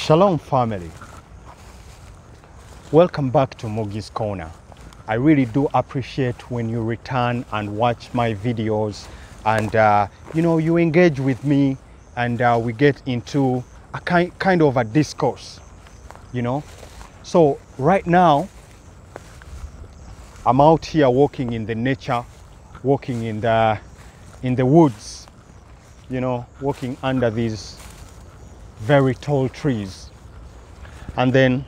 Shalom family, welcome back to Mogi's Corner. I really do appreciate when you return and watch my videos and you engage with me and we get into a kind of a discourse, So right now I'm out here walking in the nature, walking in the woods, walking under these very tall trees. And then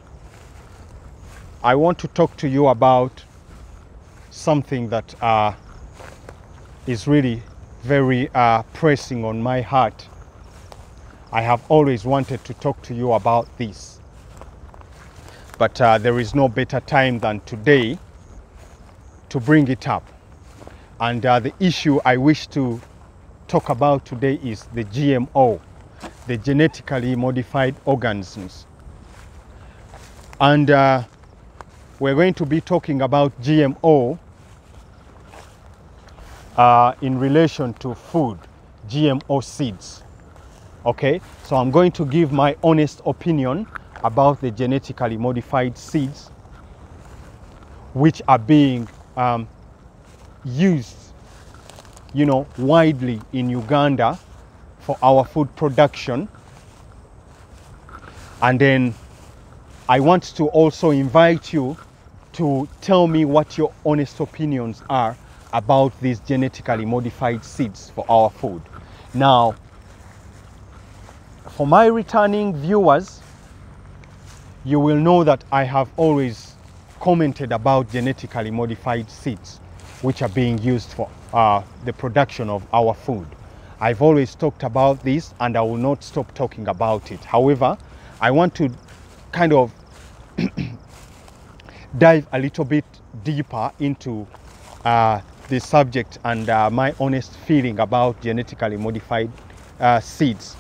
I want to talk to you about something that is really very pressing on my heart. I have always wanted to talk to you about this, but there is no better time than today to bring it up. And the issue I wish to talk about today is the GMO, the genetically modified organisms. And we're going to be talking about GMO in relation to food, GMO seeds. Okay, so I'm going to give my honest opinion about the genetically modified seeds which are being used, widely in Uganda for our food production. And then I want to also invite you to tell me what your honest opinions are about these genetically modified seeds for our food. Now, for my returning viewers, you will know that I have always commented about genetically modified seeds which are being used for the production of our food. I've always talked about this and I will not stop talking about it. However, I want to kind of dive a little bit deeper into the subject and my honest feeling about genetically modified seeds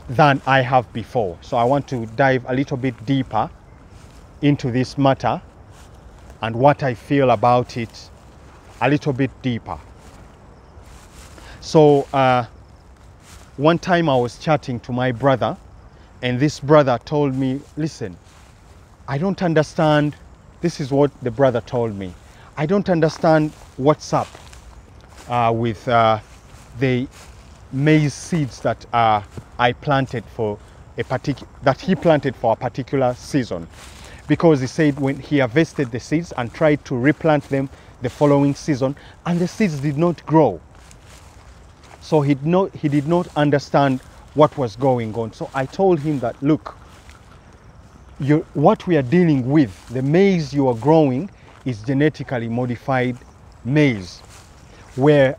than I have before. So I want to dive a little bit deeper into this matter and what I feel about it a little bit deeper. So one time I was chatting to my brother, and this brother told me, listen, I don't understand. This is what the brother told me. I don't understand what's up with the maize seeds that I planted for that he planted for a particular season. Because he said when he harvested the seeds and tried to replant them the following season, and the seeds did not grow. So he did not understand what was going on. So I told him that, look, what we are dealing with, the maize you are growing is genetically modified maize, where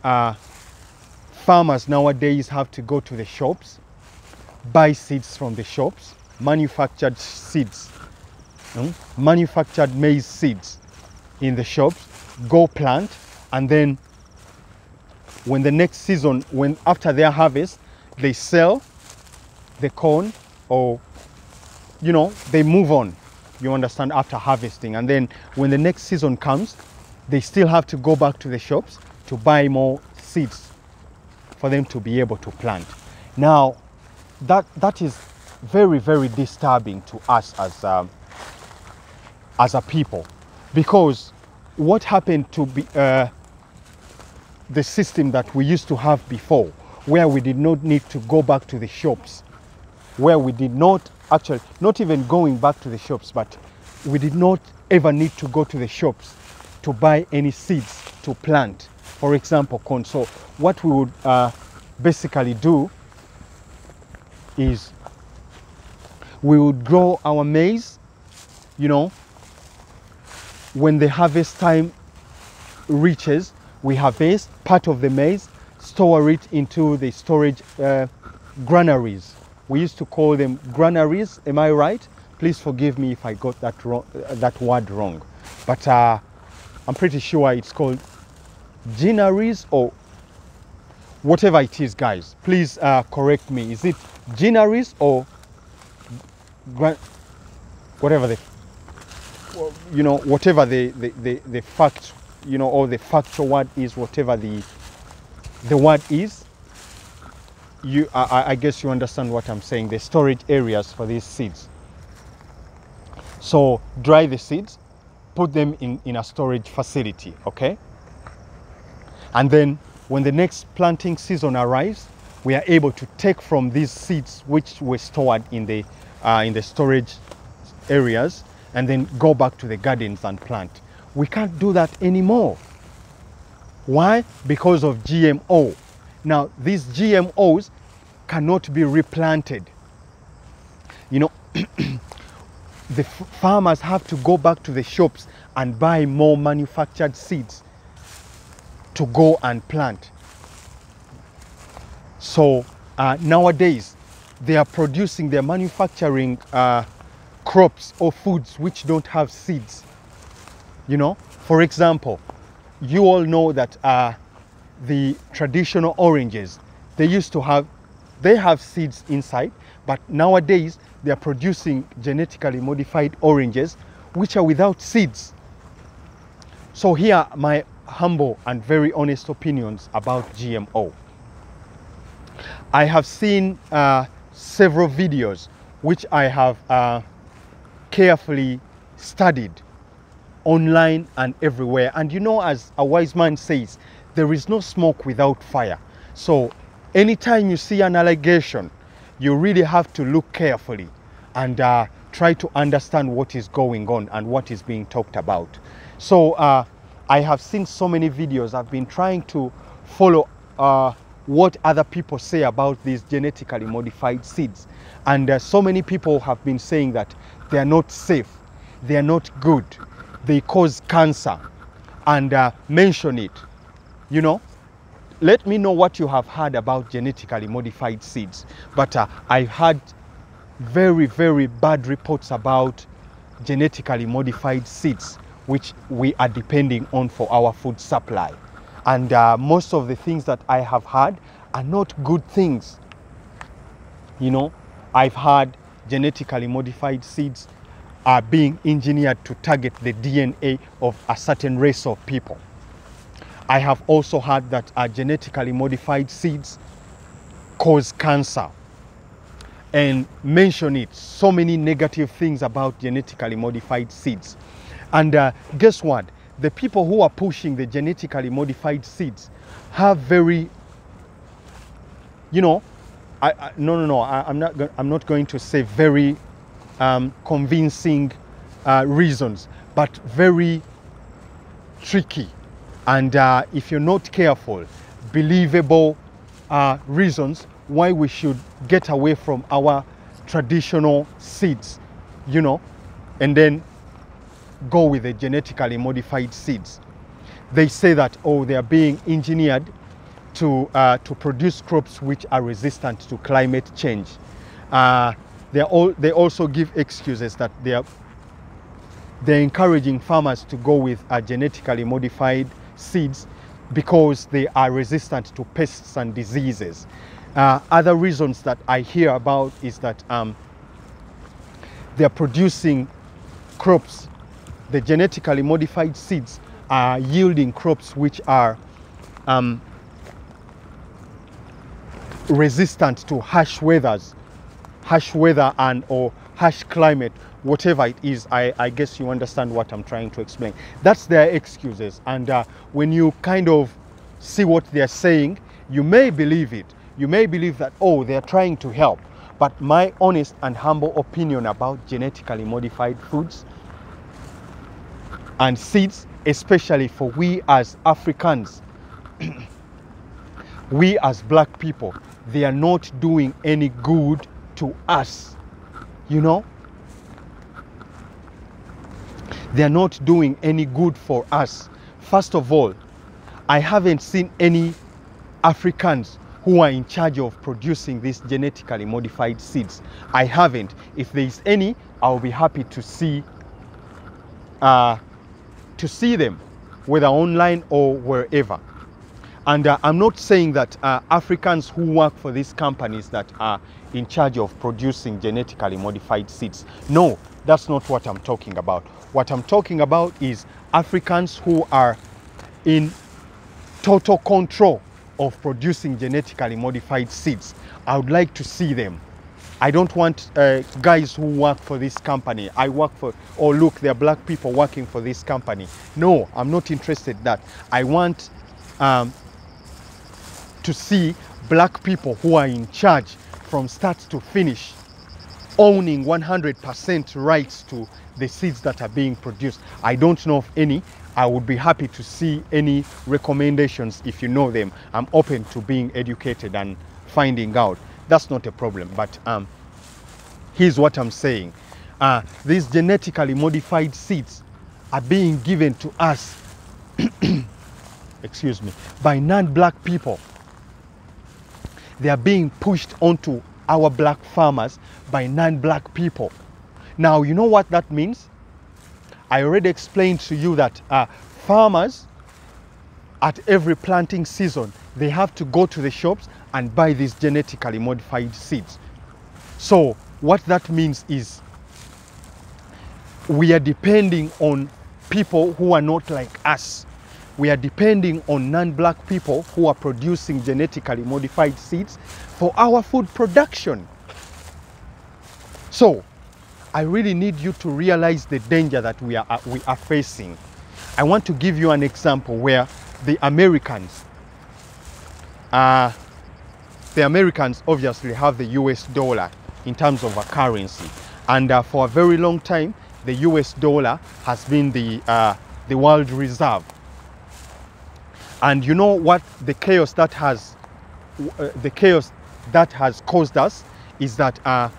farmers nowadays have to go to the shops, buy seeds from the shops, manufactured seeds, manufactured maize seeds in the shops, go plant, and then when the next season, after their harvest, they sell the corn, or they move on, you understand, after harvesting. And then when the next season comes, they still have to go back to the shops to buy more seeds for them to be able to plant. Now that is very, very disturbing to us as a people, because what happened to be the system that we used to have before, where we did not need to go back to the shops, where we did not actually, not even going back to the shops, but we did not ever need to go to the shops to buy any seeds to plant, for example, corn. So what we would basically do is we would grow our maize, when the harvest time reaches, we harvest part of the maize, store it into the storage granaries. We used to call them granaries, am I right? Please forgive me if I got that word wrong. But I'm pretty sure it's called granaries or whatever it is, guys. Please correct me. Is it granaries or whatever whatever the fact, or the factual word is, whatever the word is. I guess you understand what I'm saying, the storage areas for these seeds. So dry the seeds, put them in a storage facility, okay? And then when the next planting season arrives, we are able to take from these seeds which were stored in the storage areas and then go back to the gardens and plant. We can't do that anymore. Why? Because of GMO. Now, these GMOs cannot be replanted. You know, the farmers have to go back to the shops and buy more manufactured seeds to go and plant. So nowadays, they're manufacturing crops or foods which don't have seeds. You know, for example, you all know that the traditional oranges, they have seeds inside, but nowadays they are producing genetically modified oranges which are without seeds. So here are my humble and very honest opinions about GMO. I have seen several videos which I have carefully studied online and everywhere. And you know, as a wise man says, there is no smoke without fire. So anytime you see an allegation, you really have to look carefully and try to understand what is going on and what is being talked about. So I have seen so many videos. I've been trying to follow what other people say about these genetically modified seeds. And so many people have been saying that they are not safe, they are not good, they cause cancer, and mention it. You know, let me know what you have heard about genetically modified seeds. But I've had very, very bad reports about genetically modified seeds, which we are depending on for our food supply. And most of the things that I have heard are not good things. You know, I've heard genetically modified seeds are being engineered to target the DNA of a certain race of people. I have also heard that genetically modified seeds cause cancer, and mention it, so many negative things about genetically modified seeds. And guess what? The people who are pushing the genetically modified seeds have very, you know, I'm not going to say very convincing reasons, but very tricky, and if you're not careful, believable reasons why we should get away from our traditional seeds, you know, and then go with the genetically modified seeds. They say that, oh, they are being engineered to produce crops which are resistant to climate change. They also give excuses that they're encouraging farmers to go with genetically modified seeds because they are resistant to pests and diseases. Other reasons that I hear about is that they're producing crops. The genetically modified seeds are yielding crops which are resistant to harsh weather and or harsh climate, whatever it is. I guess you understand what I'm trying to explain. That's their excuses, and when you kind of see what they're saying, you may believe it. You may believe that, oh, they're trying to help. But my honest and humble opinion about genetically modified foods and seeds, especially for we as Africans, we as black people, they are not doing any good to us, you know? They are not doing any good for us. First of all, I haven't seen any Africans who are in charge of producing these genetically modified seeds. I haven't. If there is any, I'll be happy to see them, whether online or wherever. And I'm not saying that Africans who work for these companies that are in charge of producing genetically modified seeds. No, that's not what I'm talking about. What I'm talking about is Africans who are in total control of producing genetically modified seeds. I would like to see them. I don't want guys who work for this company. I work for, oh look, there are black people working for this company. No, I'm not interested in that. I want to see black people who are in charge from start to finish, owning 100% rights to the seeds that are being produced. I don't know of any. I would be happy to see any recommendations if you know them. I'm open to being educated and finding out. That's not a problem. But here's what I'm saying. These genetically modified seeds are being given to us excuse me, by non-black people. They are being pushed onto our black farmers by non-black people. Now, you know what that means? I already explained to you that farmers at every planting season, they have to go to the shops and buy these genetically modified seeds. So what that means is we are depending on people who are not like us. We are depending on non-black people who are producing genetically modified seeds for our food production. So I really need you to realize the danger that we are facing. I want to give you an example where the Americans obviously have the US dollar in terms of a currency. And for a very long time, the US dollar has been the world reserve. And you know what the chaos that has caused us is that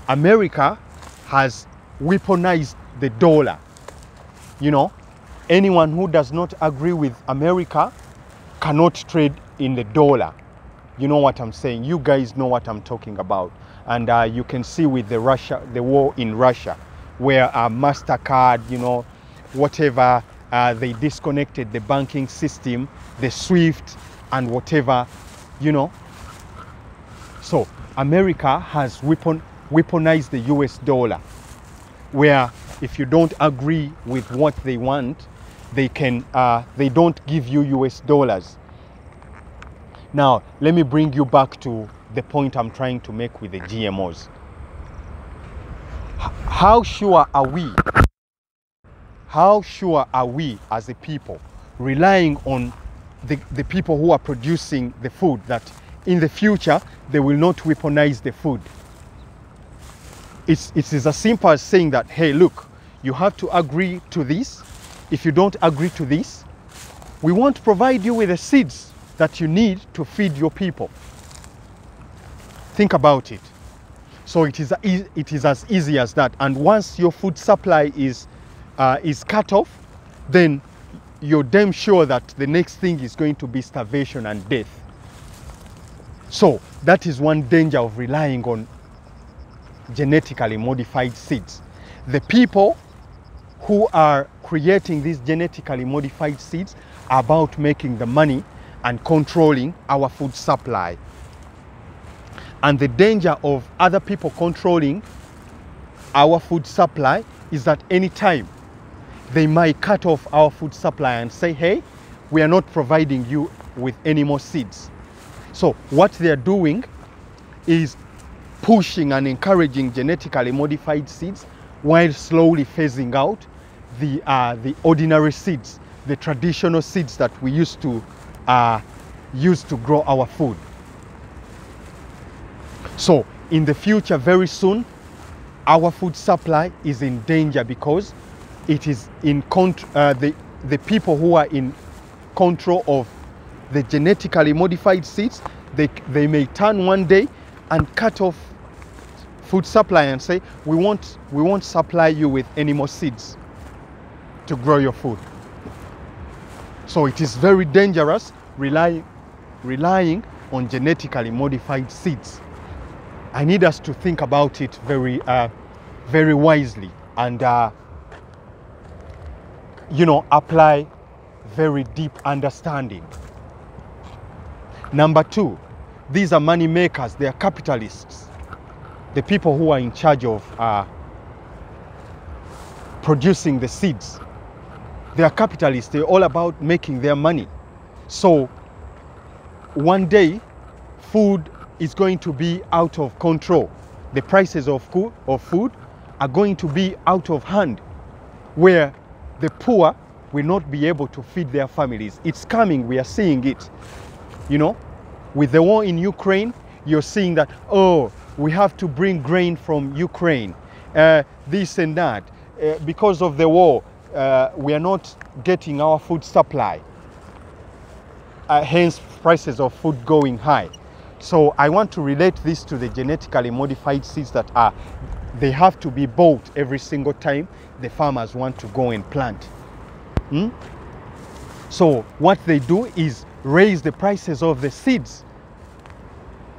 America has weaponized the dollar. You know, anyone who does not agree with America cannot trade in the dollar. You know what I'm saying? You guys know what I'm talking about. And you can see with the war in Russia, where MasterCard, you know, whatever, they disconnected the banking system, the SWIFT and whatever, you know. So America has weaponized the US dollar, where if you don't agree with what they want, they don't give you US dollars. Now, let me bring you back to the point I'm trying to make with the GMOs. How sure are we as a people, relying on the people who are producing the food, that in the future they will not weaponize the food? It is as simple as saying that, hey, look, you have to agree to this. If you don't agree to this, we won't provide you with the seeds that you need to feed your people. Think about it. So it is as easy as that. And once your food supply is cut off, then you're damn sure that the next thing is going to be starvation and death. So that is one danger of relying on genetically modified seeds. The people who are creating these genetically modified seeds are about making the money and controlling our food supply. And the danger of other people controlling our food supply is that anytime they might cut off our food supply and say, hey, we are not providing you with any more seeds. So what they are doing is pushing and encouraging genetically modified seeds while slowly phasing out the ordinary seeds, the traditional seeds that we used to grow our food. So in the future, very soon, our food supply is in danger because it is in the people who are in control of the genetically modified seeds, they may turn one day and cut off food supply and say, we won't supply you with any more seeds to grow your food. So it is very dangerous relying on genetically modified seeds. I need us to think about it very wisely and you know, apply very deep understanding. Number two, these are money makers. They are capitalists. The people who are in charge of producing the seeds, they are capitalists. They're all about making their money. So one day food is going to be out of control. The prices of food are going to be out of hand, where the poor will not be able to feed their families. It's coming, we are seeing it. You know, with the war in Ukraine, you're seeing that, oh, we have to bring grain from Ukraine, this and that. Because of the war, we are not getting our food supply. Hence, prices of food going high. So I want to relate this to the genetically modified seeds that they have to be bought every single time the farmers want to go and plant. So what they do is raise the prices of the seeds.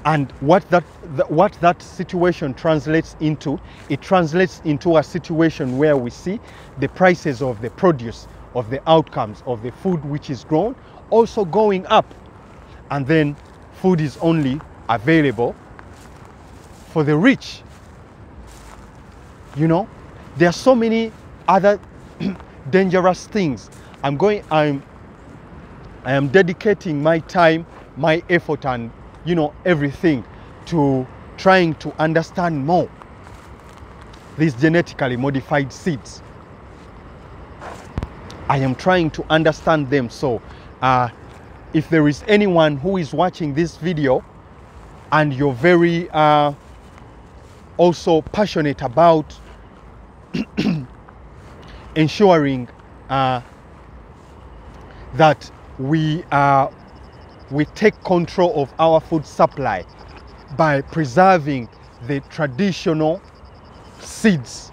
And what that situation translates into, it translates into a situation where we see the prices of the produce, of the outcomes of the food which is grown, also going up. And then food is only available for the rich. You know, there are so many other dangerous things. I am dedicating my time, my effort, and everything to trying to understand more these genetically modified seeds. I am trying to understand them. So if there is anyone who is watching this video and you're very also passionate about ensuring that we take control of our food supply by preserving the traditional seeds,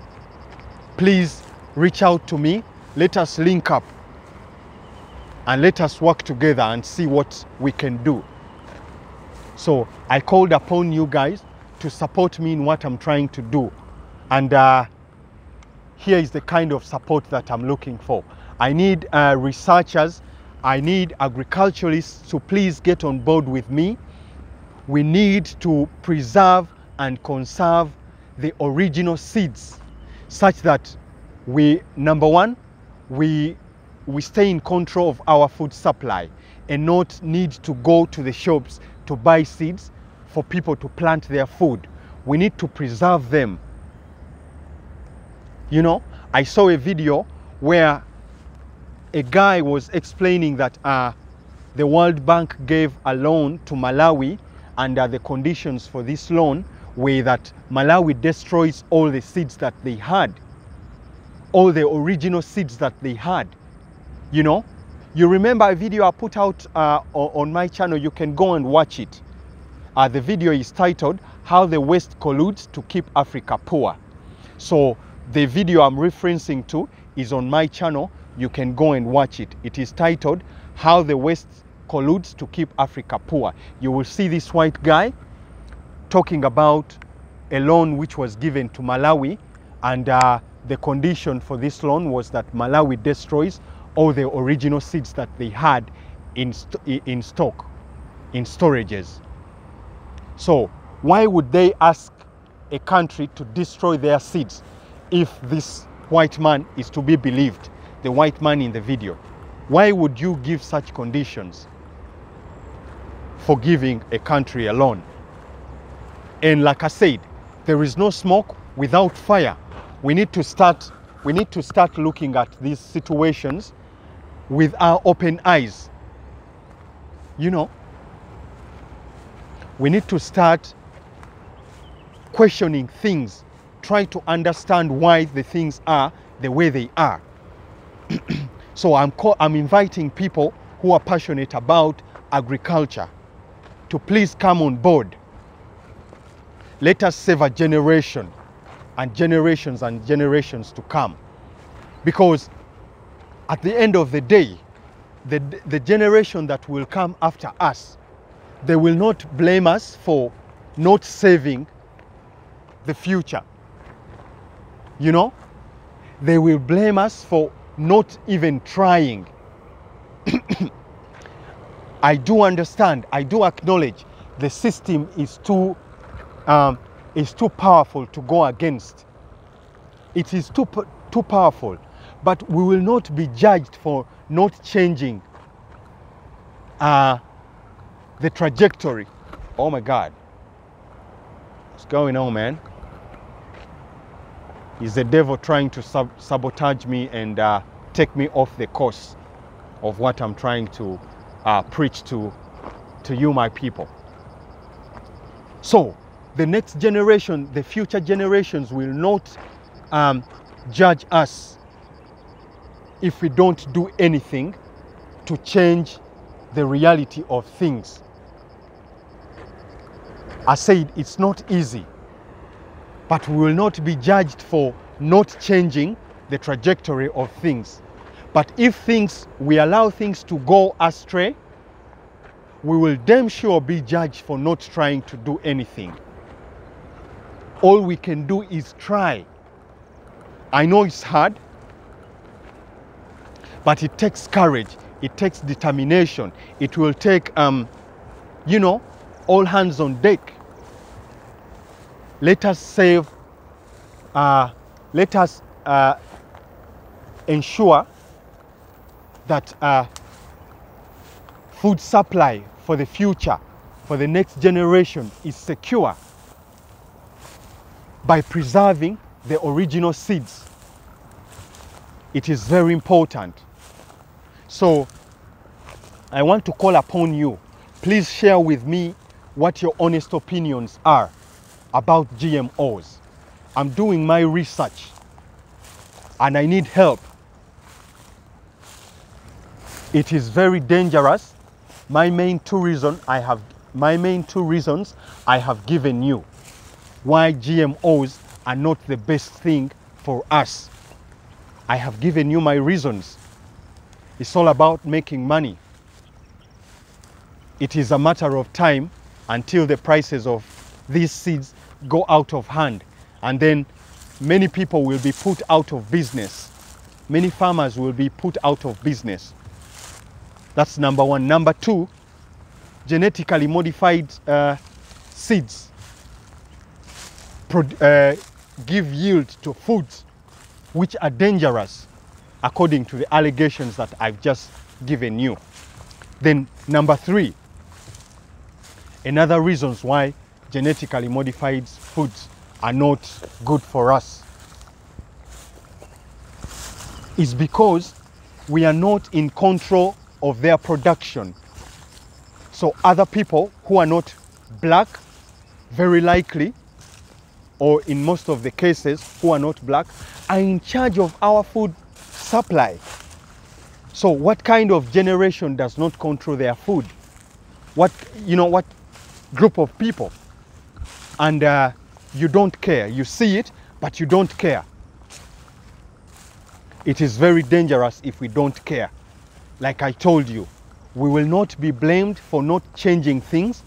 please reach out to me. Let us link up and let us work together and see what we can do. So I called upon you guys to support me in what I'm trying to do. And here is the kind of support that I'm looking for. I need researchers, I need agriculturalists to please get on board with me. We need to preserve and conserve the original seeds such that we, number one, we stay in control of our food supply and not need to go to the shops to buy seeds for people to plant their food. We need to preserve them. You know, I saw a video where a guy was explaining that the World Bank gave a loan to Malawi, and the conditions for this loan were that Malawi destroys all the seeds that they had, all the original seeds that they had. You know, you remember a video I put out on my channel. You can go and watch it. The video is titled "How the West Colludes to Keep Africa Poor." So the video I'm referencing to is on my channel. You can go and watch it. It is titled "How the West Colludes to Keep Africa Poor." You will see this white guy talking about a loan which was given to Malawi, and the condition for this loan was that Malawi destroys all the original seeds that they had in stock, in storages. So why would they ask a country to destroy their seeds if this white man is to be believed, the white man in the video? Why would you give such conditions for giving a country a loan? And like I said, there is no smoke without fire. We need to start looking at these situations with our open eyes. You know, we need to start questioning things, try to understand why the things are the way they are. So I'm inviting people who are passionate about agriculture to please come on board. Let us save a generation and generations to come. Because at the end of the day, the generation that will come after us, they will not blame us for not saving the future. You know, they will blame us for not even trying. I do understand, I do acknowledge the system is too powerful to go against. It is too powerful, but we will not be judged for not changing the trajectory. Oh my God. What's going on, man? Is the devil trying to sabotage me and take me off the course of what I'm trying to preach to you, my people. So the next generation, the future generations will not judge us if we don't do anything to change the reality of things. I said it's not easy, but we will not be judged for not changing the trajectory of things. But if we allow things to go astray, we will damn sure be judged for not trying to do anything. All we can do is try. I know it's hard, but it takes courage, it takes determination. It will take, you know, all hands on deck. Let us save, let us ensure that food supply for the future, for the next generation, is secure by preserving the original seeds. It is very important. So I want to call upon you. Please share with me what your honest opinions are about GMOs. I'm doing my research and I need help. It is very dangerous. My main two reasons I have given you why GMOs are not the best thing for us. I have given you my reasons. It's all about making money. It is a matter of time until the prices of these seeds go out of hand, and then many people will be put out of business. Many farmers will be put out of business. That's number one. Number two, genetically modified seeds give yield to foods which are dangerous, according to the allegations that I've just given you. Then number three, another reasons why genetically modified foods are not good for us is because we are not in control of their production. So other people who are not black, very likely, or in most of the cases who are not black, are in charge of our food supply. So what kind of generation does not control their food? What group of people? And you don't care. You see it, but you don't care. It is very dangerous if we don't care. Like I told you, we will not be blamed for not changing things,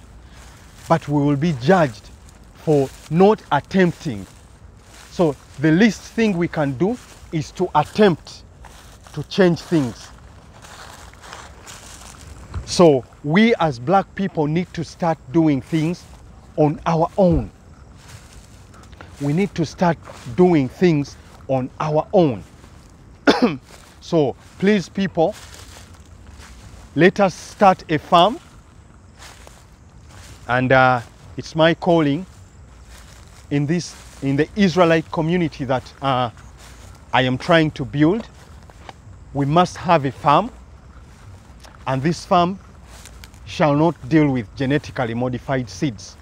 but we will be judged for not attempting. So the least thing we can do is to attempt to change things. So we as black people need to start doing things on our own. We need to start doing things on our own. So please, people, let us start a farm. And it's my calling in the Israelite community that I am trying to build. We must have a farm, and this farm shall not deal with genetically modified seeds.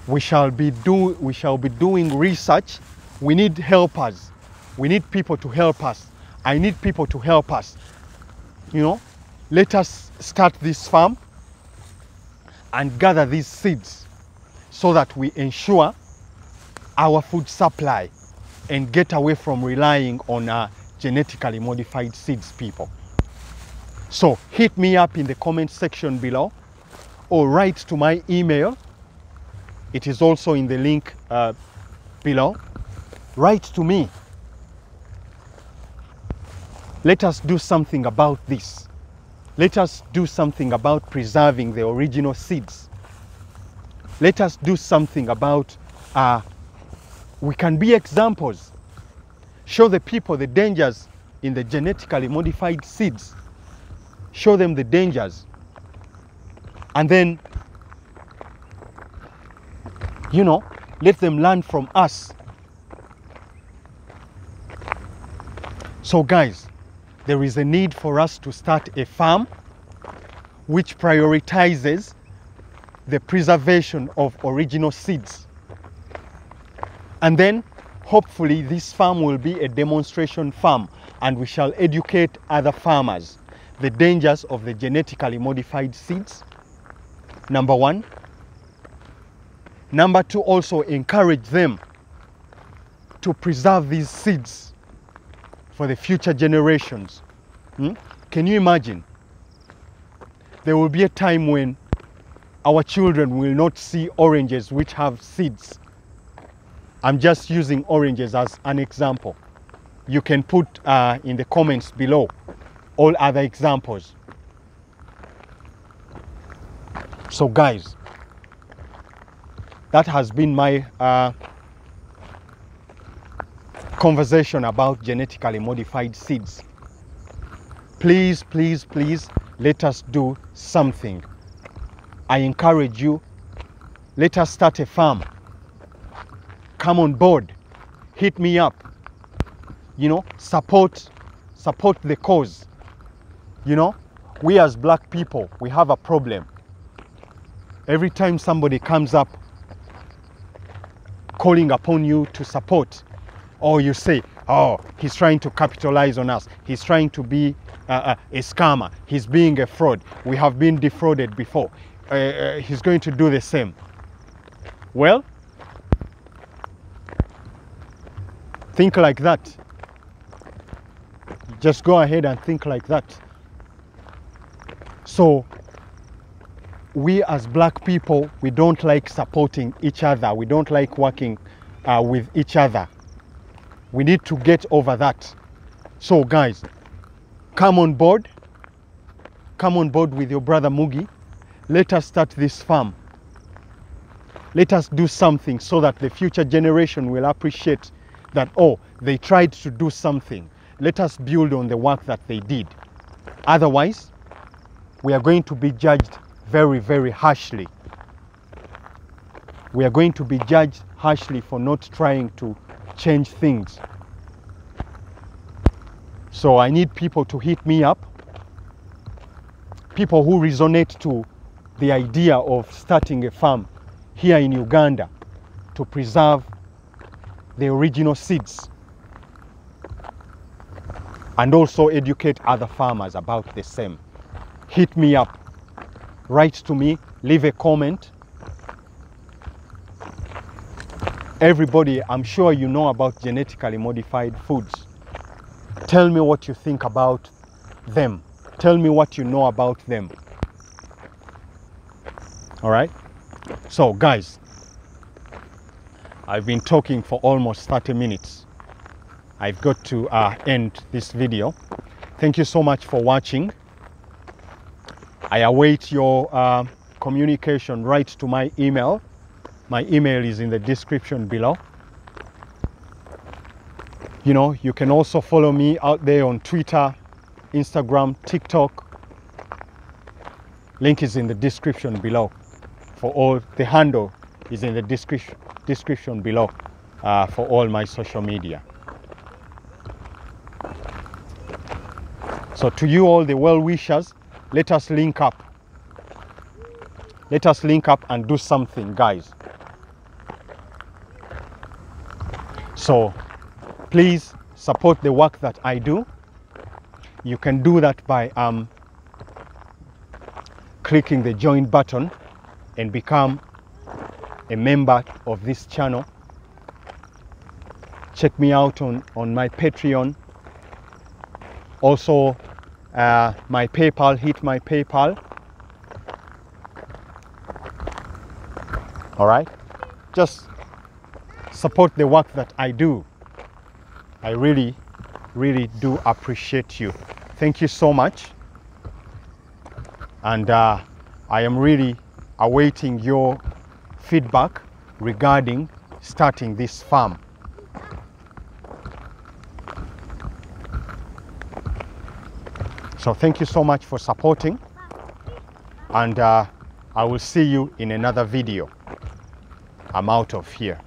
We shall be doing research. We need helpers. We need people to help us. I need people to help us. You know, let us start this farm and gather these seeds so that we ensure our food supply and get away from relying on genetically modified seeds, people. So hit me up in the comment section below or write to my email. It is also in the link below. Write to me. Let us do something about this. Let us do something about preserving the original seeds. Let us do something about, we can be examples. Show the people the dangers in the genetically modified seeds. Show them the dangers. And then, you know, let them learn from us. So guys, there is a need for us to start a farm which prioritizes the preservation of original seeds. And then hopefully this farm will be a demonstration farm, and we shall educate other farmers the dangers of the genetically modified seeds, number one. Number two, also encourage them to preserve these seeds for the future generations. Can you imagine? There will be a time when our children will not see oranges which have seeds. I'm just using oranges as an example. You can put in the comments below all other examples. So guys, that has been my conversation about genetically modified seeds. Please, please, please, let us do something. I encourage you, let us start a farm. Come on board, hit me up, you know, support the cause. You know, we as black people, we have a problem. Every time somebody comes up calling upon you to support, or you say, oh, he's trying to capitalize on us, he's trying to be a scammer, he's being a fraud, we have been defrauded before, he's going to do the same. Well, think like that. Just go ahead and think like that. So we as black people, we don't like supporting each other. We don't like working with each other. We need to get over that. So guys, come on board. Come on board with your brother Mugi. Let us start this farm. Let us do something so that the future generation will appreciate that, oh, they tried to do something. Let us build on the work that they did. Otherwise, we are going to be judged very, very harshly. We are going to be judged harshly for not trying to change things. So I need people to hit me up. People who resonate to the idea of starting a farm here in Uganda to preserve the original seeds and also educate other farmers about the same. Hit me up, write to me, leave a comment. Everybody, I'm sure you know about genetically modified foods. Tell me what you think about them. Tell me what you know about them. All right? So guys, I've been talking for almost 30 minutes. I've got to end this video. Thank you so much for watching. I await your communication right to my email. My email is in the description below. You know, you can also follow me out there on Twitter, Instagram, TikTok. Link is in the description below. For all, the handle is in the description below for all my social media. So to you all the well-wishers, let us link up. Let us link up and do something, guys. So please support the work that I do. You can do that by clicking the join button and become a member of this channel. Check me out on my Patreon. Also my PayPal, hit my PayPal. All right, just support the work that I do. I really, really do appreciate you. Thank you so much. And I am really awaiting your feedback regarding starting this farm. So thank you so much for supporting, and I I will see you in another video. I'm out of here.